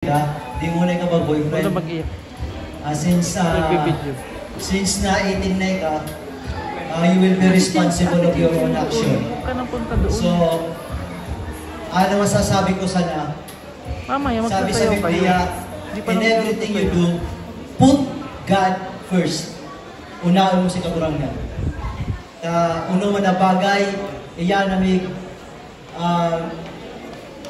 Di muna ka mag-boyfriend. Since na 18 na ka, you will be responsible of your own action. So, ano masasabi ko sana? Sabi sa Biblia, in everything you do, put God first. Unaon mo si kagurangan. Uno man na bagay, iyan na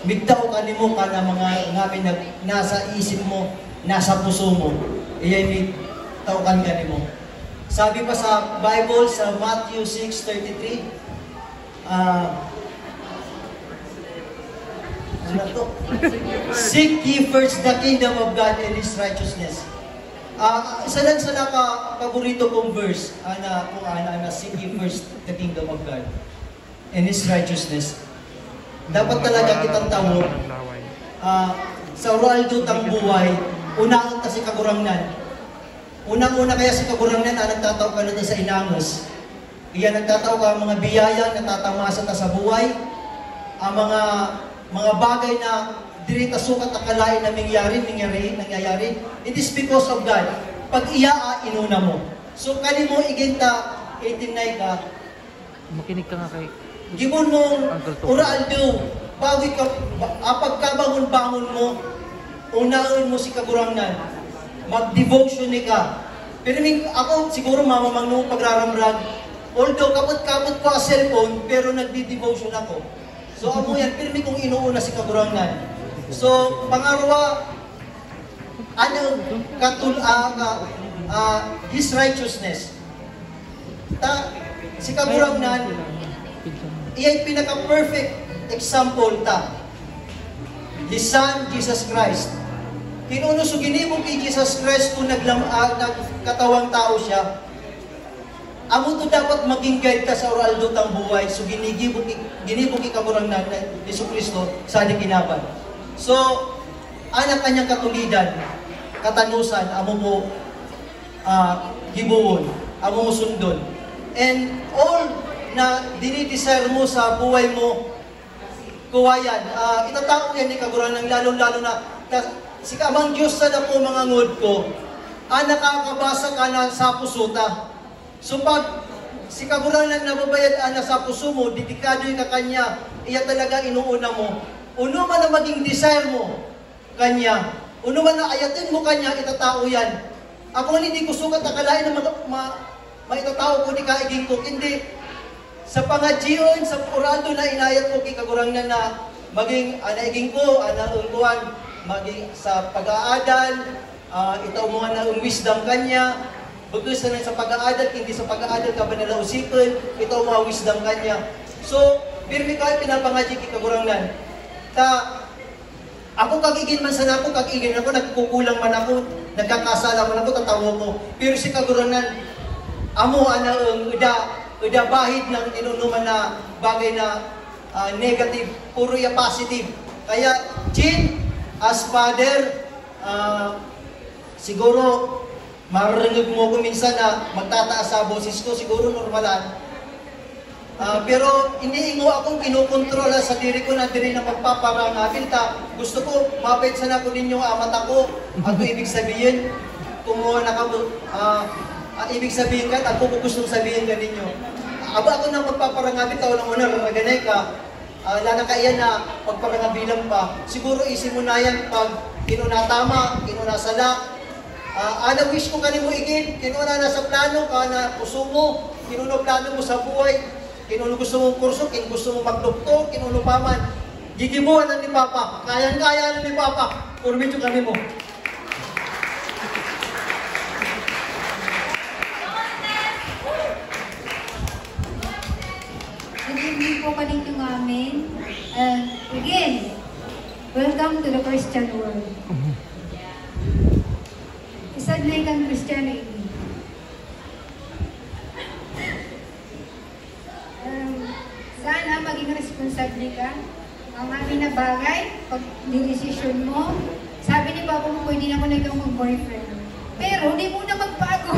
migdaw ka ni mo ka na mga ngamin na nasa isip mo, nasa puso mo, iyan migdaw ka ni mo. Sabi pa sa Bible, sa Matthew 6:33, seek ye first the kingdom of God and His righteousness. Isa lang sa paborito kong verse, seek ye first the kingdom of God and His righteousness. Dapat talaga kitang tao, sa oral dutang buhay, unang ta si kagurangnan. Unang-una kaya si kagurangnan, nagtataw ka na sa inangos. Iyan nagtataw ka mga biyaya, natatamasa ta sa buhay, ang mga bagay na dirita sukat akalain na nangyayari. It is because of God. Pag iyaa, inuna mo. So, kani mo, iginta, 18 na ka, makinig ka nga kay gibon mong uraldo, bawi ka, pagkabangon-bangon mo, unaon mo si kagurangnan, mag-devotion ni ka. Pero ako, siguro mamamang nung pagraramrag, although kapot-kapot ko ang cellphone, pero nagdi-devotion ako. So ako yan, pero kung inuuna si kagurangnan. So, pangarawa, His righteousness. Si kagurangnan, iya'y pinaka-perfect example ta. His Son, Jesus Christ. Kinuno so ginibog kay Jesus Christ kung nagkatawang tao siya. Amo to dapat maging guide ka sa oral dutang buhay. So ginibog kay kagurangnan na Yesu Kristo sa kinaban. So, anak kanyang katulidan, katanusan, amo mo gibuon, amo mo sundon. And all na dinidesire mo sa buhay mo, kuwayan. Itatao yan ni kagurangnan, lalo-lalo na si kamang Diyos na po mga ngod ko, nakakabasa ka na sa pusuta. So pag si kagurangnan nababayad na sa puso mo, dedikado ka kanya, iya talaga inuuna mo. Uno man na maging desire mo kanya, uno man na ayatin mo kanya, itatao yan. Ako hindi ko sukat akalain na maitatao ko ni kaiging ko, hindi. Sa pangadjion, sa orado na inayat ko kay kagurangnan na maging anaiging ko, anaungkuhan, maging sa pag-aadal, itaw mo nga na wisdom kanya, butos na sa pag-aadal, hindi sa pag-aadal ka ba nila usipin, itaw mo ang wisdom kanya. So, pirmi ka pinapangadji kay kagurangnan. Ako kagigin man sa nako, kagigin ako, nagkukulang man ako, nagkakasala man ako, tatawo ko. Pero si kagurangnan, amo uda bahid ng inunuman na bagay na negative, puro ya positive. Kaya, Jin, as father, siguro, marinig mo ko minsan na magtataas sa boses ko, siguro normalan. Pero, iniingo akong kinukontrola sa diri ko na diri na magpaparangabil ta. Gusto ko, mapait sana ko ninyo mata ko. Ako ibig sabihin, kumuha na ka, ibig sabihin ka, ako gustong sabihin ka ninyo. Aba ako nang magpaparangabil, tao ng una, raraganay ka. Lana ka iyan na pagparangabilang pa. Siguro isin mo na yan pag kinunatama, kinunasala. Wish ko kanimo igin, kinuna na sa plano ka na puso mo, kinuno plano mo sa buhay, kinuno gusto mong kurso, gusto mong magdoktor, kinuno pa man. Gigibuhan na ni Papa, kayang-kaya na ni Papa, kurmito kanimo. Hindi po kanino amin. Again, welcome to the Christian world. Isadlay kang Christianity. Sana maging responsable ka. Ang amin na bagay, pag decision mo, sabi ni Papa mo, pwede na ako na ikaw mag-boyfriend. Pero hindi mo na magbago.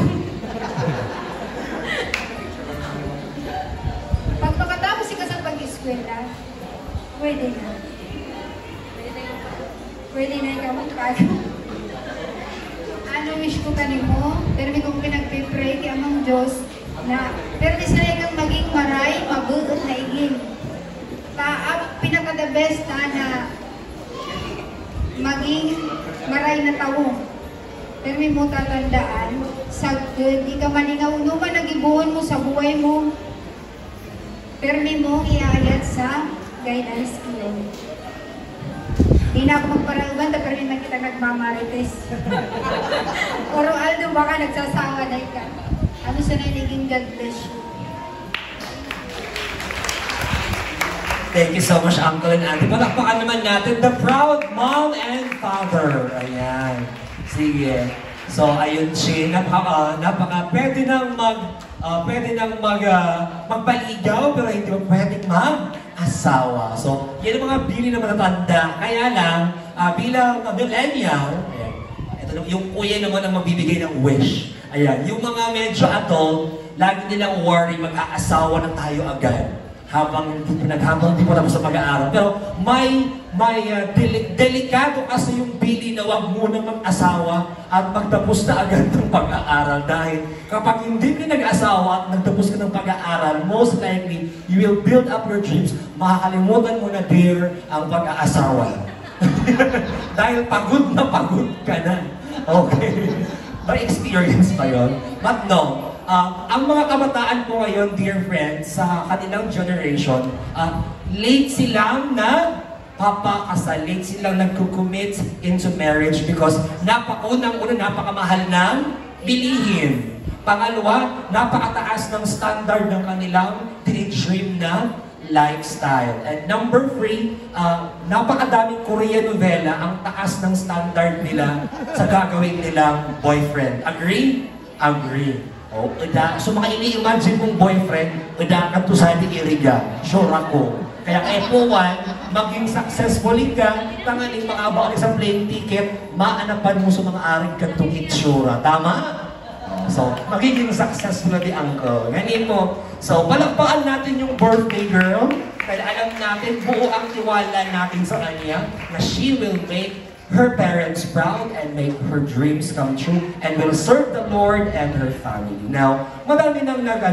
Pag makatapos ka sa pag-eskwela, pwede na. pwede na ikaw magkago. Ano wish ko kanimo? Pero may kong pinagpipray kay amang Diyos na pero di sila kang maging maray, mabuot na iging. Ang pinaka-the best na maging maray na tao. Pero may mo tatandaan, sa good, di ka maningaw, man nagibuhon mo sa buhay mo. Pero may mo iayat sa guidance ko. Di na ako magparaugan, pero may makita nagmamarites. Oro Aldo, baka nagsasawa na ka. Ano sa naging God bless you? Thank you so much, Uncle and Auntie. Palakpakan naman natin the proud mom and father. Ayan. Sige. So, ayun siya. Pwede nang magpaligaw, pero hindi mo pwedeng mag-asawa. So, yan ang mga bili na matatanda. Kaya lang, bilang millennial, ayan, ito yung kuya naman ang magbibigay ng wish. Ayan, yung mga medyo adult, lagi nilang worry, mag-aasawa na tayo agad. Habang di po tapos sa pag-aaral. Pero may delikado kasi yung bili na wag munang mag-asawa at magtapos na agad ng pag-aaral. Dahil kapag hindi ka nag-asawa at nagtapos ka ng pag-aaral, most likely, you will build up your dreams. Makakalimutan mo na, dear, ang pag-aasawa. Dahil pagod ka na. Okay. May experience pa yun. But no. Ang mga kabataan po ngayon, dear friends, sa kanilang generation, late silang papakasal, late silang nagkukommit into marriage because napakamahal ng bilihin. Pangalawa, napakataas ng standard ng kanilang dream na lifestyle. And number 3, napakadaming Korean novela ang taas ng standard nila sa gagawin nilang boyfriend. Agree? Agree. Oh, so mga ini-imagine mong boyfriend, ka to sa iriga, sure ako. Kaya epuan, maging successfully ka, tangaling makabawal sa plane ticket, maanapan mo sa mga aring kantong itsura. Tama? So, magiging successful na di uncle. Ngayon mo, so palakpakan natin yung birthday girl, kaya alam natin, buo ang tiwala natin sa kanya, na she will make her parents proud and make her dreams come true and will serve the Lord and her family. Now, madami nang nag